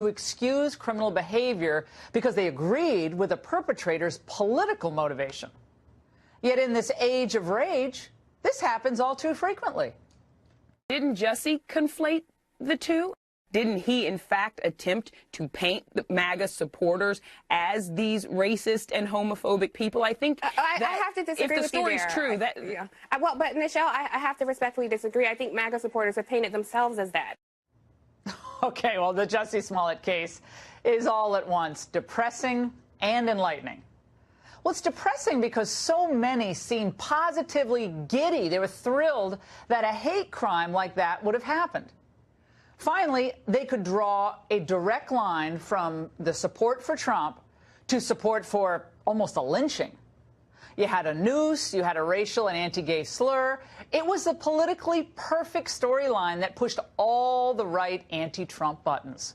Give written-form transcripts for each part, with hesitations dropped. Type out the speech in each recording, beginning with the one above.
to excuse criminal behavior because they agreed with the perpetrator's political motivation. Yet in this age of rage, this happens all too frequently. Didn't Jussie conflate the two? Didn't he, in fact, attempt to paint the MAGA supporters as these racist and homophobic people? I think I have to disagree if the with you story's there. true, that Yeah. Well, but Michelle, I have to respectfully disagree. I think MAGA supporters have painted themselves as that. Okay, well, the Jussie Smollett case is all at once depressing and enlightening. Well, it's depressing because so many seemed positively giddy. They were thrilled that a hate crime like that would have happened. Finally, they could draw a direct line from the support for Trump to support for almost a lynching. You had a noose, you had a racial and anti-gay slur. It was the politically perfect storyline that pushed all the right anti-Trump buttons.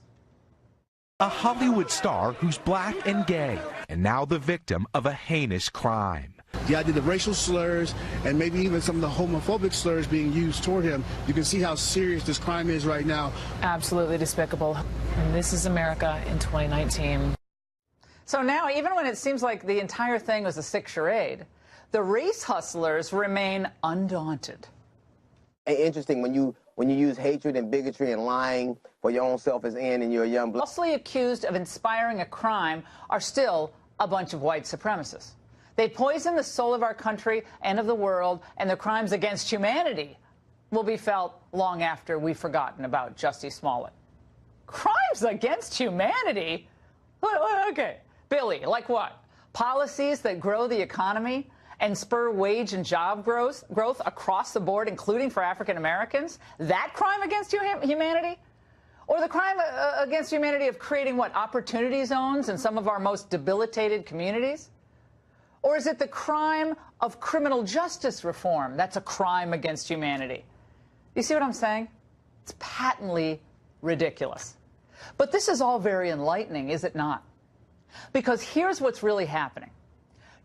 A Hollywood star who's black and gay, and now the victim of a heinous crime. The idea of racial slurs and maybe even some of the homophobic slurs being used toward him, you can see how serious this crime is right now. Absolutely despicable. And this is America in 2019. So now, even when it seems like the entire thing was a sick charade, the race hustlers remain undaunted. Interesting when you use hatred and bigotry and lying for your own selfish end and you're a young black. Falsely accused of inspiring a crime are still a bunch of white supremacists. They poison the soul of our country and of the world, and their crimes against humanity will be felt long after we've forgotten about Jussie Smollett. Crimes against humanity? Okay. Billy, like what? Policies that grow the economy and spur wage and job growth across the board, including for African Americans? That crime against humanity? Or the crime against humanity of creating, what, opportunity zones in some of our most debilitated communities? Or is it the crime of criminal justice reform that's a crime against humanity? You see what I'm saying? It's patently ridiculous. But this is all very enlightening, is it not? Because here's what's really happening.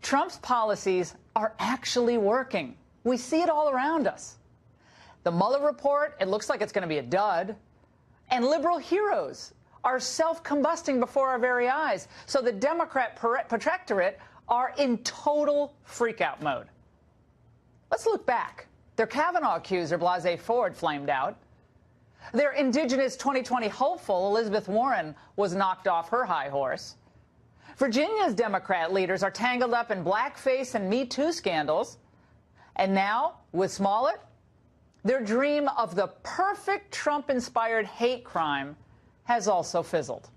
Trump's policies are actually working. We see it all around us. The Mueller report, it looks like it's going to be a dud. And liberal heroes are self-combusting before our very eyes. So the Democrat protectorate are in total freak-out mode. Let's look back. Their Kavanaugh accuser, Blasey Ford, flamed out. Their indigenous 2020 hopeful, Elizabeth Warren, was knocked off her high horse. Virginia's Democrat leaders are tangled up in blackface and Me Too scandals. And now, with Smollett, their dream of the perfect Trump-inspired hate crime has also fizzled.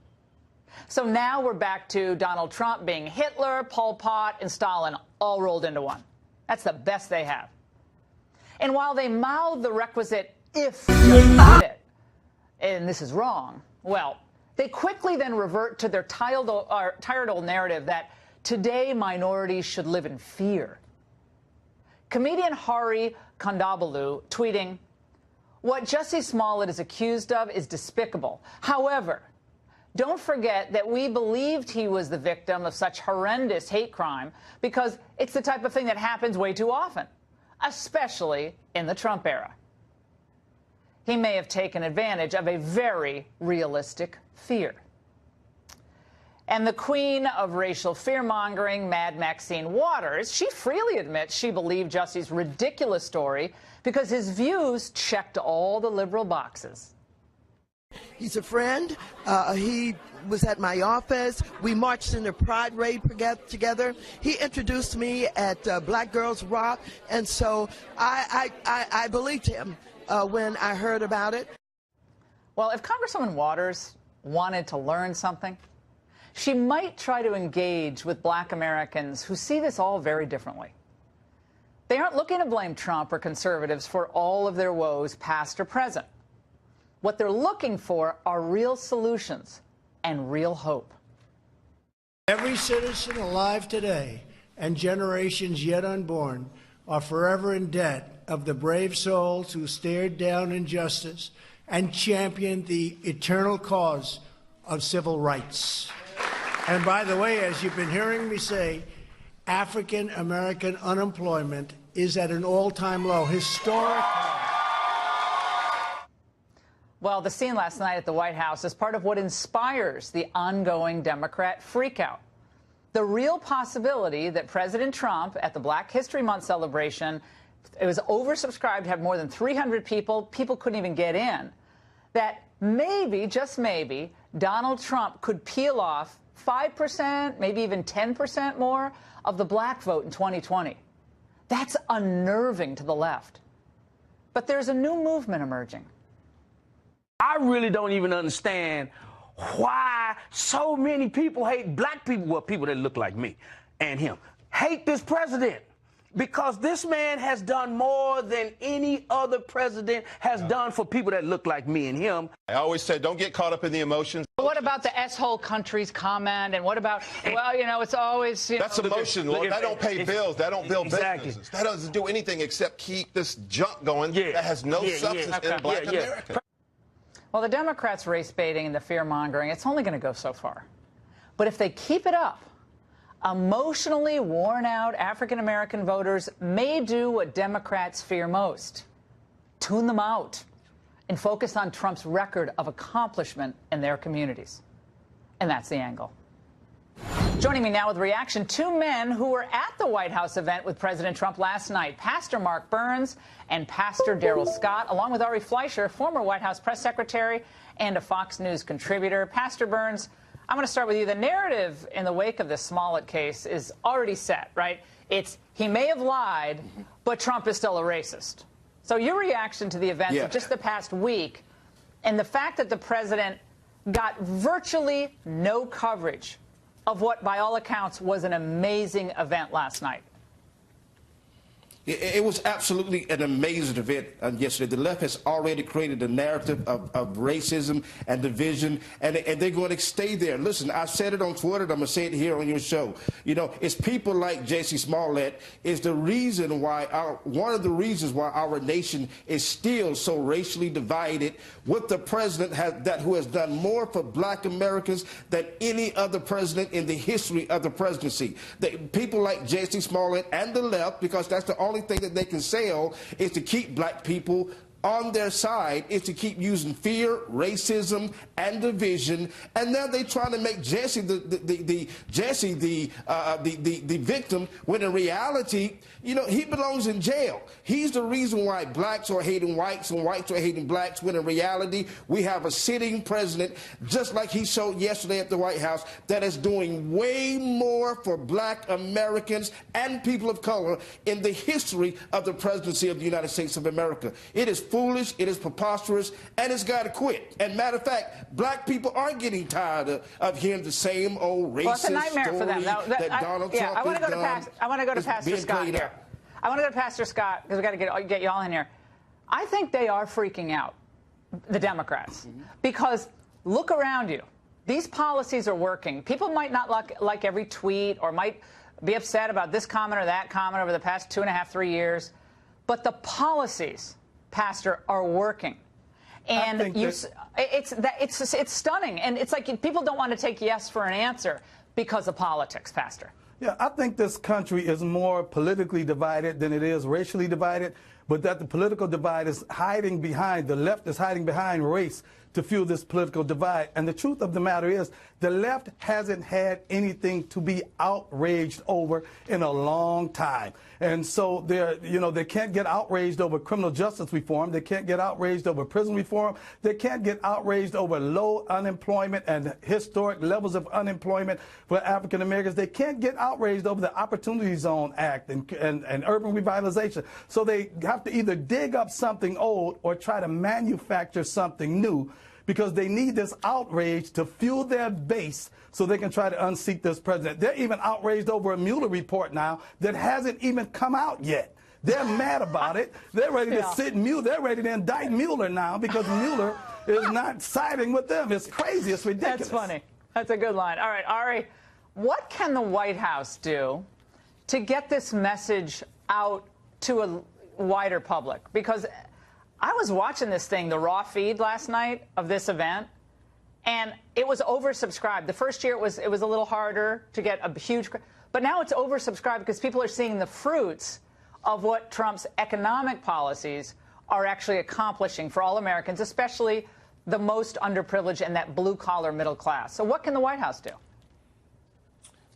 So now we're back to Donald Trump being Hitler, Pol Pot, and Stalin all rolled into one. That's the best they have. And while they mouth the requisite if you did it, and this is wrong, well, they quickly then revert to their tired old narrative that today minorities should live in fear. Comedian Hari Kondabolu tweeting, "What Jussie Smollett is accused of is despicable. However, don't forget that we believed he was the victim of such horrendous hate crime because it's the type of thing that happens way too often, especially in the Trump era." He may have taken advantage of a very realistic fear. And the queen of racial fear-mongering, Mad Maxine Waters, she freely admits she believed Jussie's ridiculous story because his views checked all the liberal boxes. He's a friend. He was at my office. We marched in the Pride Parade together. He introduced me at Black Girls Rock, and so I believed him when I heard about it. Well, if Congresswoman Waters wanted to learn something, she might try to engage with black Americans who see this all very differently. They aren't looking to blame Trump or conservatives for all of their woes, past or present. What they're looking for are real solutions and real hope. Every citizen alive today and generations yet unborn are forever in debt of the brave souls who stared down injustice and championed the eternal cause of civil rights. And by the way, as you've been hearing me say, African American unemployment is at an all-time low, historic high. Well, the scene last night at the White House is part of what inspires the ongoing Democrat freakout. The real possibility that President Trump, at the Black History Month celebration, it was oversubscribed, had more than 300 people, people couldn't even get in, that maybe, just maybe, Donald Trump could peel off 5%, maybe even 10% more of the black vote in 2020. That's unnerving to the left. But there's a new movement emerging. I really don't even understand why so many people hate black people, well, people that look like me and him, hate this president. Because this man has done more than any other president has done for people that look like me and him. I always said, don't get caught up in the emotions. What about the S-hole countries comment? And what about, well, you know, it's always, you That's know, emotion. That don't pay bills. That don't build businesses. That doesn't do anything except keep this junk going that has no substance in black America. Well, the Democrats' race baiting and the fear-mongering, it's only going to go so far. But if they keep it up, emotionally worn-out African-American voters may do what Democrats fear most: tune them out and focus on Trump's record of accomplishment in their communities. And that's the angle. Joining me now with reaction, two men who were at the White House event with President Trump last night, Pastor Mark Burns and Pastor Darrell Scott, along with Ari Fleischer, former White House press secretary and a Fox News contributor. Pastor Burns, I'm going to start with you. The narrative in the wake of the Smollett case is already set, right? It's he may have lied, but Trump is still a racist. So your reaction to the events of just the past week and the fact that the president got virtually no coverage of what, by all accounts, was an amazing event last night. It was absolutely an amazing event yesterday. The left has already created a narrative of racism and division, and they're going to stay there. Listen, I said it on Twitter, and I'm going to say it here on your show. You know, it's people like J.C. Smollett is the reason why one of the reasons why our nation is still so racially divided, with the president who has done more for black Americans than any other president in the history of the presidency. People like J.C. Smollett and the left, because that's the only thing that they can sell, is to keep black people on their side, is to keep using fear, racism, and division. And now they're trying to make Jesse the victim, when in reality, you know, he belongs in jail. He's the reason why blacks are hating whites and whites are hating blacks, when in reality, we have a sitting president, just like he showed yesterday at the White House, that is doing way more for black Americans and people of color in the history of the presidency of the United States of America. It is foolish, it is preposterous, and it's got to quit. And matter of fact, black people are getting tired of hearing the same old racist it's a nightmare story for them. No, that Donald Trump I want to go to Pastor Scott here. I want to go to Pastor Scott, because we've got to get you all in here. I think they are freaking out, the Democrats, because look around you. These policies are working. People might not like every tweet or might be upset about this comment or that comment over the past 2.5, 3 years, but the policies, Pastor, are working. And it's stunning. And it's like people don't want to take yes for an answer because of politics, Pastor. Yeah, I think this country is more politically divided than it is racially divided, but that the political divide is hiding behind, the left is hiding behind race to fuel this political divide. And the truth of the matter is, the left hasn't had anything to be outraged over in a long time. And so they can't get outraged over criminal justice reform. They can't get outraged over prison reform. They can't get outraged over low unemployment and historic levels of unemployment for African Americans. They can't get outraged over the Opportunity Zone Act and urban revitalization. So they have to either dig up something old or try to manufacture something new, because they need this outrage to fuel their base so they can try to unseat this president. They're even outraged over a Mueller report now that hasn't even come out yet. They're mad about it. They're ready to sit Mueller. They're ready to indict Mueller now because Mueller is not siding with them. It's crazy. It's ridiculous. That's funny. That's a good line. All right, Ari, what can the White House do to get this message out to a wider public? Because I was watching this thing, the raw feed last night of this event, and it was oversubscribed. The first year it was a little harder to get a huge, but now it's oversubscribed because people are seeing the fruits of what Trump's economic policies are actually accomplishing for all Americans, especially the most underprivileged and that blue-collar middle class. So what can the White House do?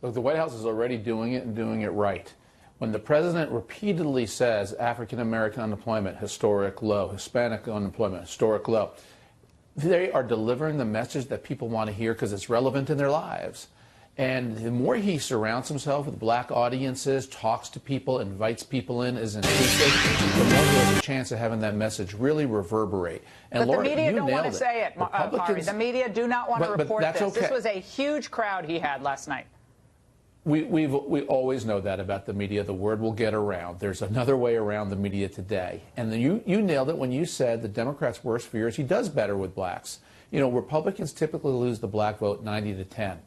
Look, the White House is already doing it and doing it right. When the president repeatedly says African-American unemployment, historic low, Hispanic unemployment, historic low, they are delivering the message that people want to hear because it's relevant in their lives. And the more he surrounds himself with black audiences, talks to people, invites people in, is inclusive, the more he has a chance of having that message really reverberate. And but Laura, the media you don't want to nailed it. say it, Mari. The media do not want to report that's this. okay. This was a huge crowd he had last night. We always know that about the media. The word will get around. There's another way around the media today. And you nailed it when you said the Democrats' worst fear is he does better with blacks. You know, Republicans typically lose the black vote 90-10.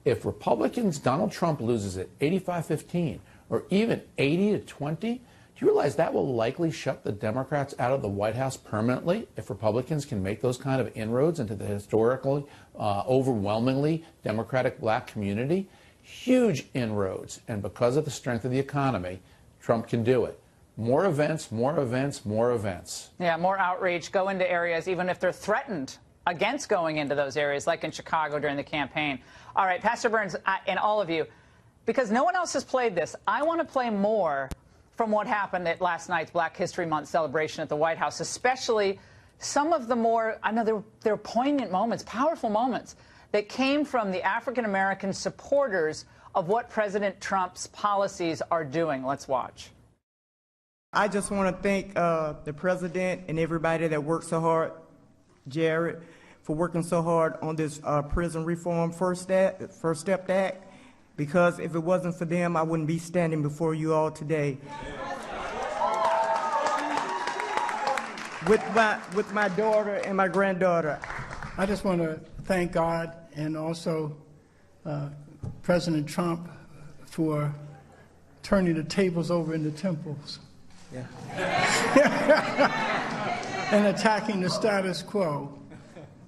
If Republicans, Donald Trump loses it 85-15 or even 80-20, do you realize that will likely shut the Democrats out of the White House permanently if Republicans can make those kind of inroads into the historically, overwhelmingly Democratic black community? Huge inroads. And because of the strength of the economy, Trump can do it. More events, more events, more events. Yeah, more outreach, go into areas, even if they're threatened against going into those areas, like in Chicago during the campaign. All right, Pastor Burns, and all of you, because no one else has played this, I want to play more from what happened at last night's Black History Month celebration at the White House, especially some of the more, I know they're poignant moments, powerful moments, that came from the African-American supporters of what President Trump's policies are doing. Let's watch. I just want to thank the president and everybody that worked so hard, Jared, for working so hard on this prison reform First Step Act, because if it wasn't for them, I wouldn't be standing before you all today. With my daughter and my granddaughter. I just want to thank God and also President Trump for turning the tables over in the temples. Yeah. And attacking the status quo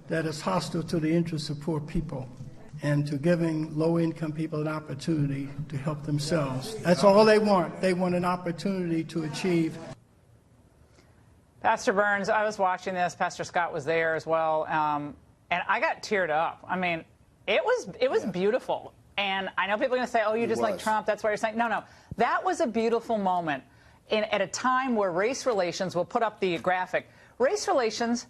that is hostile to the interests of poor people and to giving low-income people an opportunity to help themselves. That's all they want. They want an opportunity to achieve. Pastor Burns, I was watching this. Pastor Scott was there as well, and I got teared up. I mean, it was beautiful. And I know people are going to say, oh, you just like Trump, that's why you're saying. No. That was a beautiful moment at a time where race relations, we'll put up the graphic, race relations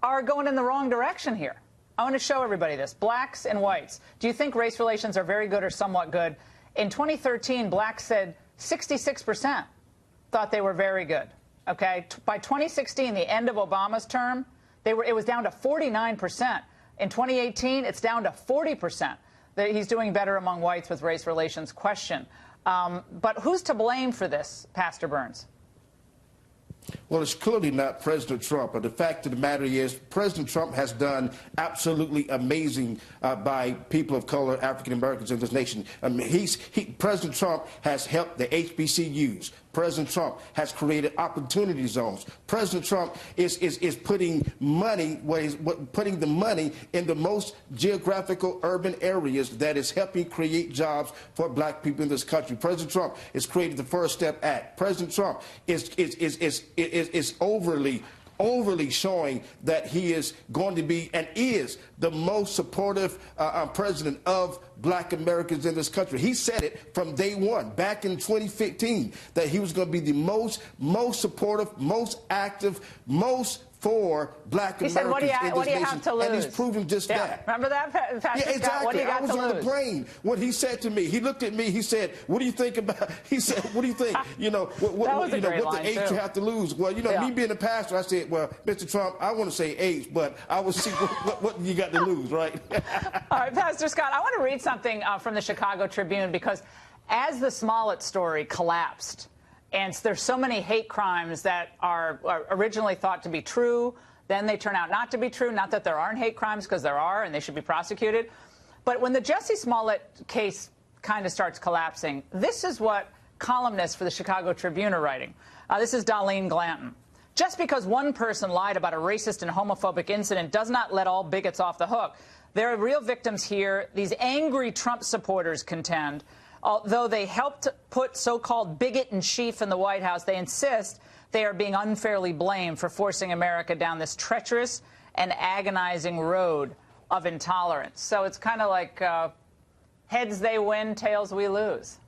are going in the wrong direction here. I want to show everybody this. Blacks and whites. Do you think race relations are very good or somewhat good? In 2013, blacks said 66% thought they were very good. Okay? By 2016, the end of Obama's term, it was down to 49%. In 2018, it's down to 40%. He's doing better among whites with race relations question. But who's to blame for this, Pastor Burns? Well, it's clearly not President Trump. But the fact of the matter is President Trump has done absolutely amazing by people of color, African Americans in this nation. I mean, President Trump has helped the HBCUs. President Trump has created opportunity zones. President Trump is putting money, putting the money in the most geographical urban areas that is helping create jobs for black people in this country. President Trump has created the First Step Act. President Trump is overly showing that he is going to be and is the most supportive president of black Americans in this country. He said it from day one, back in 2015, that he was going to be the most supportive, most active, most for black Americans in this nation. And he's proven just that. Remember that, Pastor Yeah, exactly. Scott? What do you got I was on the plane when he said to me, he looked at me, he said, what do you think about, he said, what do you think, what the H you have to lose? Well, me being a pastor, I said, well, Mr. Trump, I want to say H, but I will see what you got to lose, right? All right, Pastor Scott, I want to read something from the Chicago Tribune, because as the Smollett story collapsed, and there's so many hate crimes that are originally thought to be true, then they turn out not to be true. Not that there aren't hate crimes, because there are, and they should be prosecuted. But when the Jussie Smollett case kind of starts collapsing, this is what columnists for the Chicago Tribune are writing. This is Darlene Glanton. Just because one person lied about a racist and homophobic incident does not let all bigots off the hook. There are real victims here. These angry Trump supporters contend. Although they helped put so-called bigot in chief in the White House, they insist they are being unfairly blamed for forcing America down this treacherous and agonizing road of intolerance. So it's kind of like heads they win, tails we lose.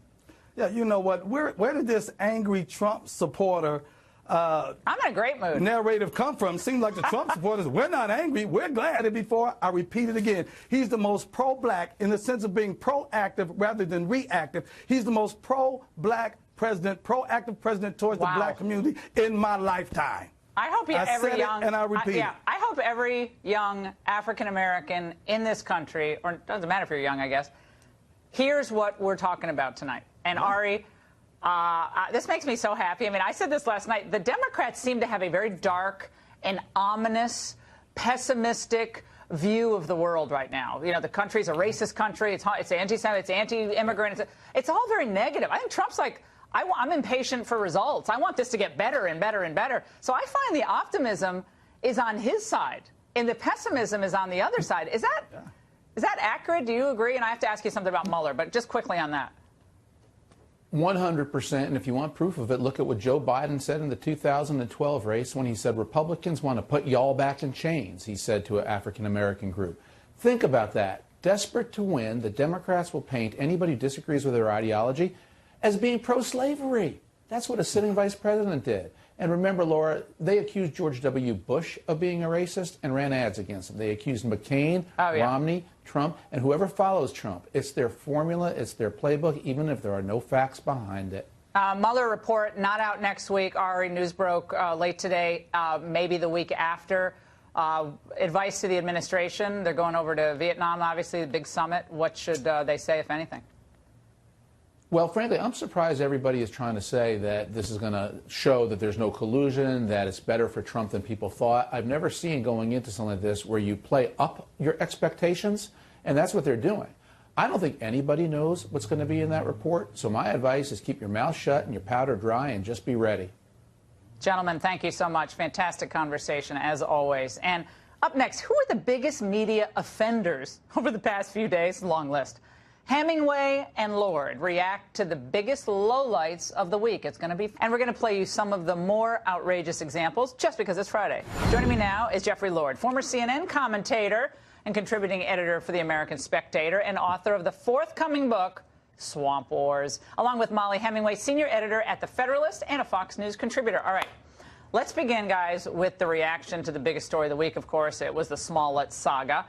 Yeah, you know what? Where did this angry Trump supporter I'm in a great mood. narrative come from? Seems like the Trump supporters, we're not angry, we're glad. And before I repeat it again, he's the most pro-black in the sense of being proactive rather than reactive. He's the most pro-black president, proactive president towards the black community in my lifetime. I hope every young, and I repeat it. I hope every young African American in this country, or it doesn't matter if you're young, I guess, here's what we're talking about tonight. And Ari, this makes me so happy. I mean, I said this last night. The Democrats seem to have a very dark and ominous, pessimistic view of the world right now. You know, the country's a racist country. It's anti-Semitic, it's anti-immigrant. It's all very negative. I think Trump's like, I'm impatient for results. I want this to get better and better and better. So I find the optimism is on his side, and the pessimism is on the other side. Is that accurate? Do you agree? And I have to ask you something about Mueller, but just quickly on that. 100%, and if you want proof of it, look at what Joe Biden said in the 2012 race when he said Republicans want to put y'all back in chains, he said to an African-American group. Think about that. Desperate to win, the Democrats will paint anybody who disagrees with their ideology as being pro-slavery. That's what a sitting vice president did. And remember, Laura, they accused George W. Bush of bebeing a racist and ran ads against him. They accused McCain, Romney, Trump, and whoever follows Trump. It's their formula, it's their playbook, even if there are no facts behind it. Mueller report not out next week. Ari, news broke late today, maybe the week after. Advice to the administration. They're going over to Vietnam, obviously, the big summit. What should they say, if anything? Well, frankly, I'm surprised everybody is trying to say that this is going to show that there's no collusion, that it's better for Trump than people thought. I've never seen going into something like this where you play up your expectations, and that's what they're doing. I don't think anybody knows what's going to be in that report, so my advice is keep your mouth shut and your powder dry and just be ready. Gentlemen, thank you so much. Fantastic conversation, as always. And up next, who are the biggest media offenders over the past few days? Long list. Hemingway and Lord react to the biggest lowlights of the week. It's going to be, and we're going to play you some of the more outrageous examples just because it's Friday. Joining me now is Jeffrey Lord, former CNN commentator and contributing editor for the American Spectator and author of the forthcoming book, Swamp Wars, along with Molly Hemingway, senior editor at The Federalist and a Fox News contributor. All right, let's begin, guys, with the reaction to the biggest story of the week. Of course, it was the Smollett saga.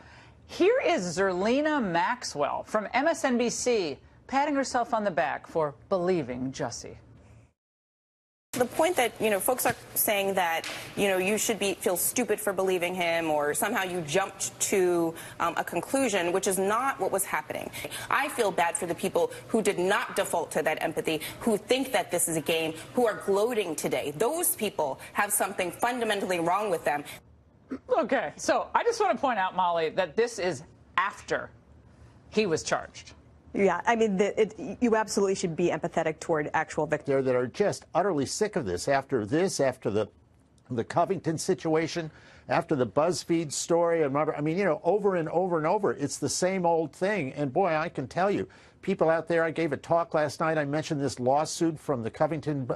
Here is Zerlina Maxwell from MSNBC patting herself on the back for believing Jussie. The point that, folks are saying that, you should feel stupid for believing him, or somehow you jumped to a conclusion, which is not what was happening. I feel bad for the people who did not default to that empathy, who think that this is a game, who are gloating today. Those people have something fundamentally wrong with them. Okay, so I just want to point out, Molly, that this is after he was charged. Yeah, I mean, you absolutely should be empathetic toward actual victims. That are just utterly sick of this, after the Covington situation, after the BuzzFeed story, and I mean, over and over and over, it's the same old thing. And boy, I can tell you, people out there, I gave a talk last night, I mentioned this lawsuit from the Covington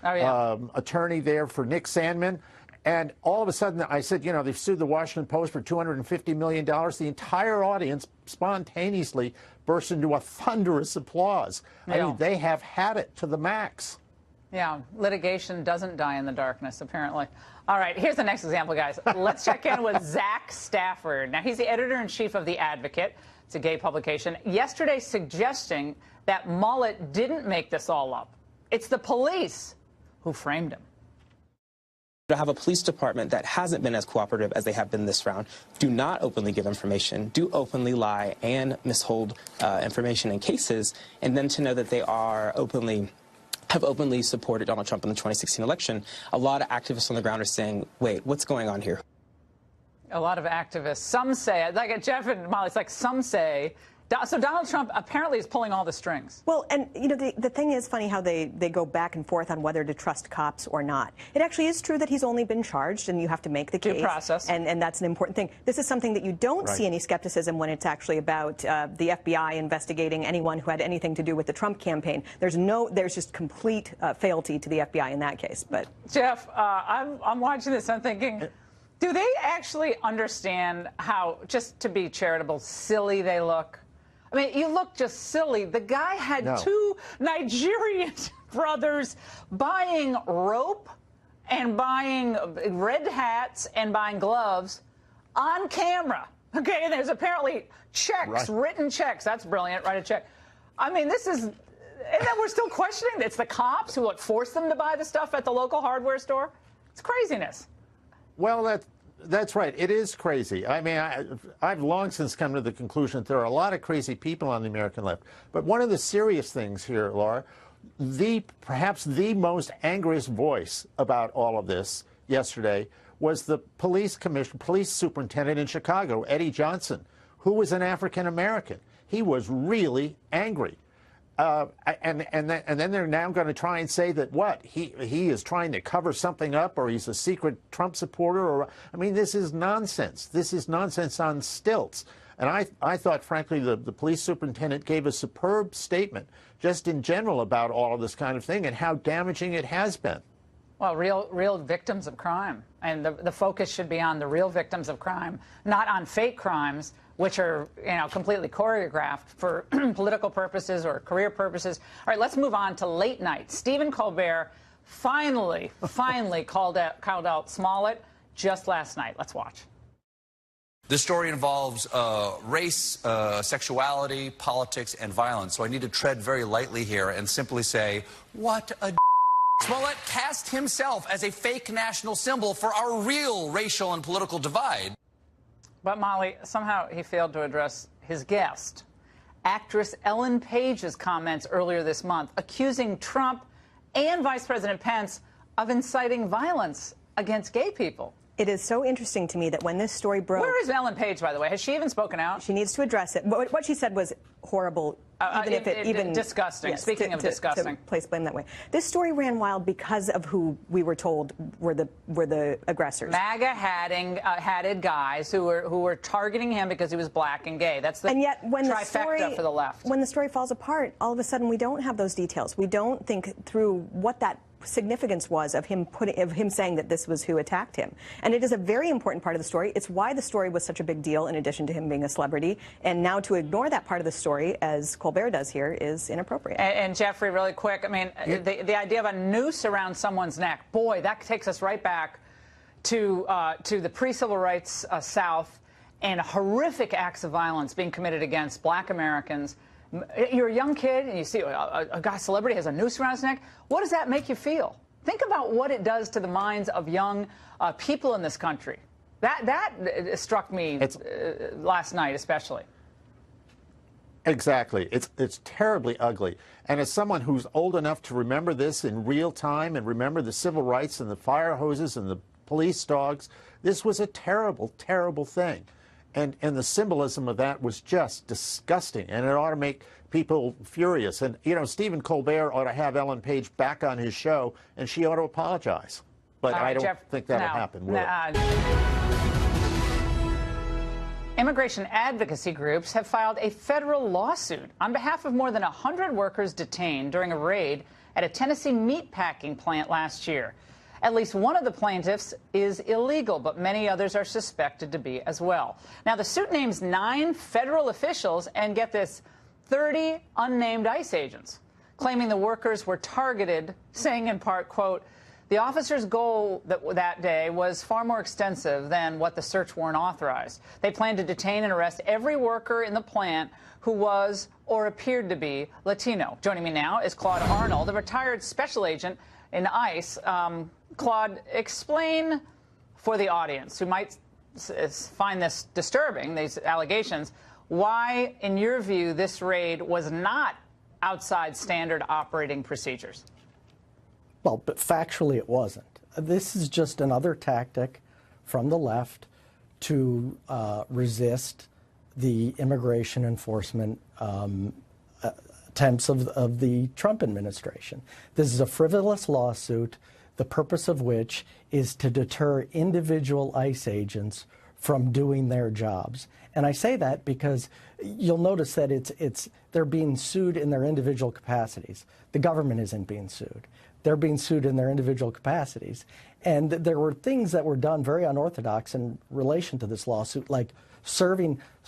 attorney there for Nick Sandmann. And all of a sudden, I said, they've sued the Washington Post for $250 million. The entire audience spontaneously burst into a thunderous applause. I mean, they have had it to the max. Yeah, litigation doesn't die in the darkness, apparently. All right, here's the next example, guys. Let's check in with Zach Stafford. Now, he's the editor-in-chief of The Advocate. It's a gay publication. Yesterday, suggesting that Mullet didn't make this all up. It's the police who framed him. To have a police department that hasn't been as cooperative as they have been this round, do not openly give information, do openly lie and mishold information in cases, and then to know that they are have openly supported Donald Trump in the 2016 election. A lot of activists on the ground are saying, wait, what's going on here? A lot of activists. Some say, like Jeff and Molly, it's like some say, so Donald Trump apparently is pulling all the strings. Well, and, the thing is funny how they go back and forth on whether to trust cops or not. It actually is true that he's only been charged, and you have to make the case. Due process. And that's an important thing. This is something that you don't see any skepticism when it's actually about the FBI investigating anyone who had anything to do with the Trump campaign. There's just complete fealty to the FBI in that case. But Jeff, I'm watching this, I'm thinking, Do they actually understand how, just to be charitable, silly they look? I mean, you look just silly. The guy had two Nigerian brothers buying rope and buying red hats and buying gloves on camera. Okay, and there's apparently checks, written checks. That's brilliant. Write a check. I mean, this is, and then we're still questioning. It's the cops who forced them to buy the stuff at the local hardware store. It's craziness. Well, that's right. It is crazy. I mean, I've long since come to the conclusion that there are a lot of crazy people on the American left. But one of the serious things here, Laura, perhaps the most angriest voice about all of this yesterday was the police superintendent in Chicago, Eddie Johnson, who was an African American. He was really angry. And then they're now going to try and say that he is trying to cover something up, or he's a secret Trump supporter, or I mean, this is nonsense. This is nonsense on stilts. And I thought, frankly, the police superintendent gave a superb statement just in general about all of this kind of thing and how damaging it has been. Well, real victims of crime, and the focus should be on the real victims of crime, not on fake crimes, which are, completely choreographed for political purposes or career purposes. All right, let's move on to late night. Stephen Colbert finally called out Smollett just last night. Let's watch. This story involves race, sexuality, politics, and violence. So I need to tread very lightly here and simply say, what a Smollett cast himself as a fake national symbol for our real racial and political divide. But, Molly, somehow he failed to address his guest, actress Ellen Page's comments earlier this month, accusing Trump and Vice President Pence of inciting violence against gay people. It is so interesting to me that when this story broke... Where is Ellen Page, by the way? Has she even spoken out? She needs to address it. What she said was horrible, even disgusting. Yes, Speaking of disgusting. To place blame that way. This story ran wild because of who we were told were the aggressors. MAGA-hatted guys who were targeting him because he was black and gay. That's the trifecta for the left. When the story falls apart, all of a sudden we don't have those details. We don't think through what that significance was of him saying that this was who attacked him. And it is a very important part of the story. It's why the story was such a big deal in addition to him being a celebrity. And now to ignore that part of the story, as Colbert does here, is inappropriate. And Jeffrey, really quick, I mean, the idea of a noose around someone's neck, boy, that takes us right back to the pre-civil rights South and horrific acts of violence being committed against black Americans. You're a young kid and you see a guy, celebrity, has a noose around his neck. What does that make you feel? Think about what it does to the minds of young people in this country. That struck me last night, especially. Exactly. It's terribly ugly. And as someone who's old enough to remember this in real time and remember the civil rights and the fire hoses and the police dogs, this was a terrible, terrible thing. And the symbolism of that was just disgusting, and it ought to make people furious. And, Stephen Colbert ought to have Ellen Page back on his show, and she ought to apologize. But I don't think that'll happen, will it? Immigration advocacy groups have filed a federal lawsuit on behalf of more than 100 workers detained during a raid at a Tennessee meatpacking plant last year. At least one of the plaintiffs is illegal, but many others are suspected to be as well. Now, the suit names 9 federal officials and, get this, 30 unnamed ICE agents, claiming the workers were targeted, saying in part, quote, the officers' goal that day was far more extensive than what the search warrant authorized. They planned to detain and arrest every worker in the plant who was or appeared to be Latino. Joining me now is Claude Arnold, a retired special agent in ICE. Claude, explain for the audience who might find this disturbing, these allegations, why, in your view, this raid was not outside standard operating procedures. Well, but factually it wasn't. This is just another tactic from the left to resist the immigration enforcement attempts of the Trump administration. This is a frivolous lawsuit, the purpose of which is to deter individual ICE agents from doing their jobs. And I say that because you'll notice that they're being sued in their individual capacities. The government isn't being sued. They're being sued in their individual capacities. And there were things that were done very unorthodox in relation to this lawsuit, like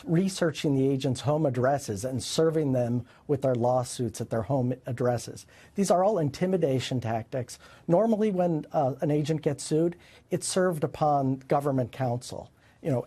researching the agents' home addresses and serving them with their lawsuits at their home addresses. These are all intimidation tactics. Normally when an agent gets sued, it's served upon government counsel,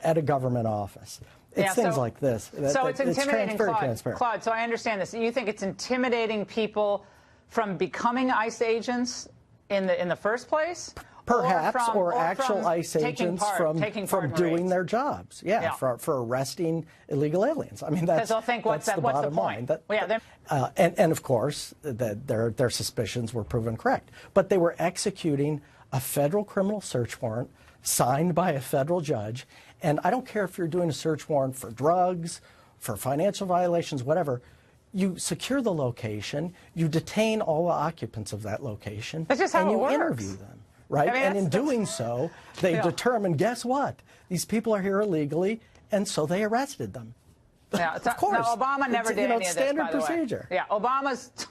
at a government office. It's things like this. So it's intimidating, very transparent. Claude, so I understand this. You think it's intimidating people from becoming ICE agents in the first place? Perhaps, or actual ICE agents from doing their jobs. Yeah, for arresting illegal aliens. I mean, that's they'll think, what's the bottom point? line. And of course, that their suspicions were proven correct. But they were executing a federal criminal search warrant signed by a federal judge. And I don't care if you're doing a search warrant for drugs, for financial violations, whatever. You secure the location, you detain all the occupants of that location, and you interview them. Right? I mean, and in doing so, they determine, guess what? These people are here illegally, and so they arrested them. Yeah, of course. No, Obama never did any of this, standard by the procedure. Way. Yeah, Obama's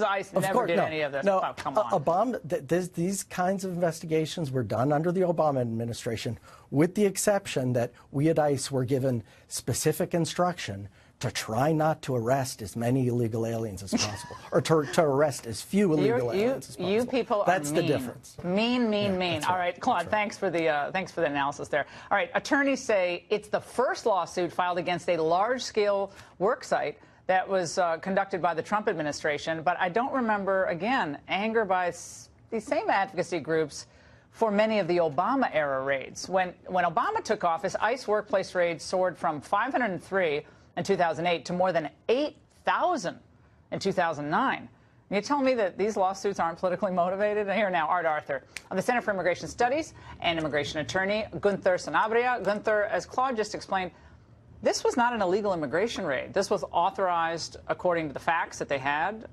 ICE never did any of this. No, oh, come on. Obama, these kinds of investigations were done under the Obama administration, with the exception that we at ICE were given specific instruction to try not to arrest as many illegal aliens as possible, or to arrest as few illegal aliens as possible. You people That's are the mean. difference. Mean. All right, Claude, right. thanks for the analysis there. All right, attorneys say it's the first lawsuit filed against a large-scale work site that was conducted by the Trump administration, but I don't remember, again, anger by these same advocacy groups for many of the Obama-era raids. When Obama took office, ICE workplace raids soared from 503 in 2008 to more than 8,000 in 2009. And you tell me that these lawsuits aren't politically motivated? And here now, Art Arthur of the Center for Immigration Studies and immigration attorney Gunther Sanabria. Gunther, as Claude just explained, this was not an illegal immigration raid. This was authorized according to the facts that they had.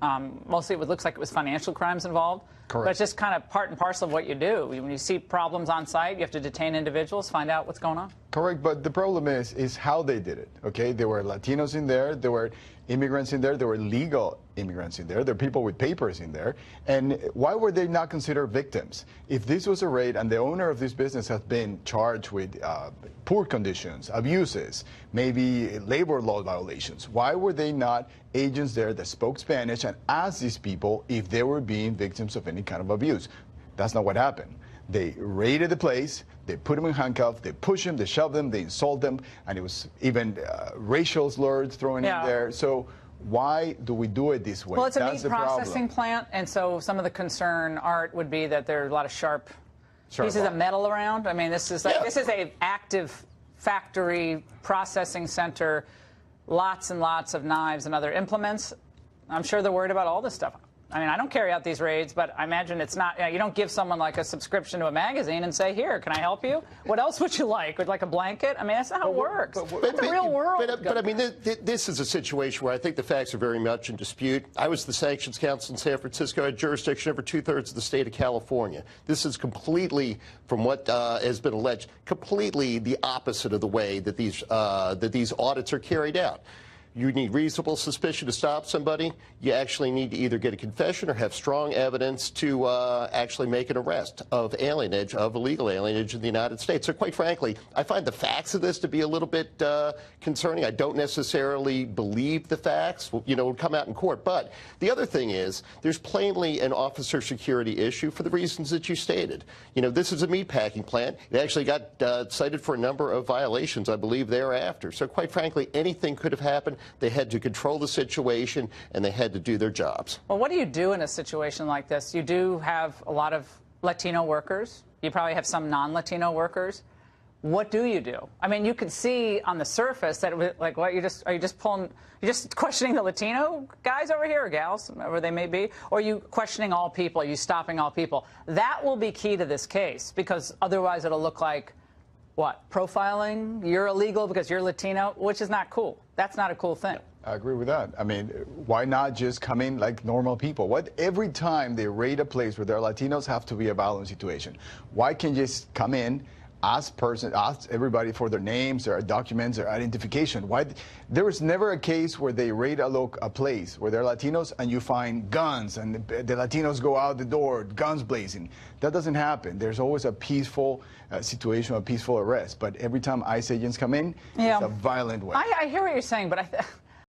Mostly it looks like it was financial crimes involved. Correct. But it's just kind of part and parcel of what you do. When you see problems on site, you have to detain individuals, find out what's going on. Correct, but the problem is how they did it, okay? There were Latinos in there, there were immigrants in there were legal immigrants in there are people with papers in there. And why were they not considered victims? If this was a raid and the owner of this business has been charged with poor conditions, abuses, maybe labor law violations, why were they not agents there that spoke Spanish and asked these people if they were being victims of any kind of abuse? That's not what happened. They raided the place, they put them in handcuffs, they pushed them, they shoved them, they insult them, and it was even racial slurs thrown in there. So why do we do it this way? Well, it's a That's meat processing plant, and so some of the concern, Art, would be that there are a lot of sharp pieces of metal around. I mean, this is a active factory processing center, lots and lots of knives and other implements. I'm sure they're worried about all this stuff. I mean, I don't carry out these raids, but I imagine it's not, you don't give someone like a subscription to a magazine and say, here, can I help you? What else would you like? Would like a blanket? I mean, that's not how it works. It's the real world. But I mean, this is a situation where I think the facts are very much in dispute. I was the Sanctions Counsel in San Francisco. I had jurisdiction over 2/3 of the state of California. This is completely, from what has been alleged, completely the opposite of the way that these audits are carried out. You need reasonable suspicion to stop somebody. You actually need to either get a confession or have strong evidence to actually make an arrest of alienage, of illegal alienage in the United States. So quite frankly, I find the facts of this to be a little bit concerning. I don't necessarily believe the facts, would come out in court. But the other thing is, there's plainly an officer security issue for the reasons that you stated. This is a meatpacking plant. It actually got cited for a number of violations, I believe, thereafter. So quite frankly, anything could have happened. They had to control the situation, and they had to do their jobs. Well, what do you do in a situation like this? You do have a lot of Latino workers. You probably have some non-Latino workers. What do you do? I mean, you could see on the surface that it was like, what, are you just questioning the Latino guys over here, or gals, whoever they may be? Or are you questioning all people? Are you stopping all people? That will be key to this case, because otherwise it'll look like, what, profiling? You're illegal because you're Latino, which is not cool. That's not a cool thing. I agree with that. I mean, why not just come in like normal people? Every time they raid a place where there are Latinos, have to be a violent situation. Why can't you just come in, ask everybody for their names, their documents, their identification. Why? There was never a case where they raid a place where they're Latinos and you find guns and the Latinos go out the door, guns blazing. That doesn't happen. There's always a peaceful situation, a peaceful arrest. But every time ICE agents come in, it's a violent way. I hear what you're saying, but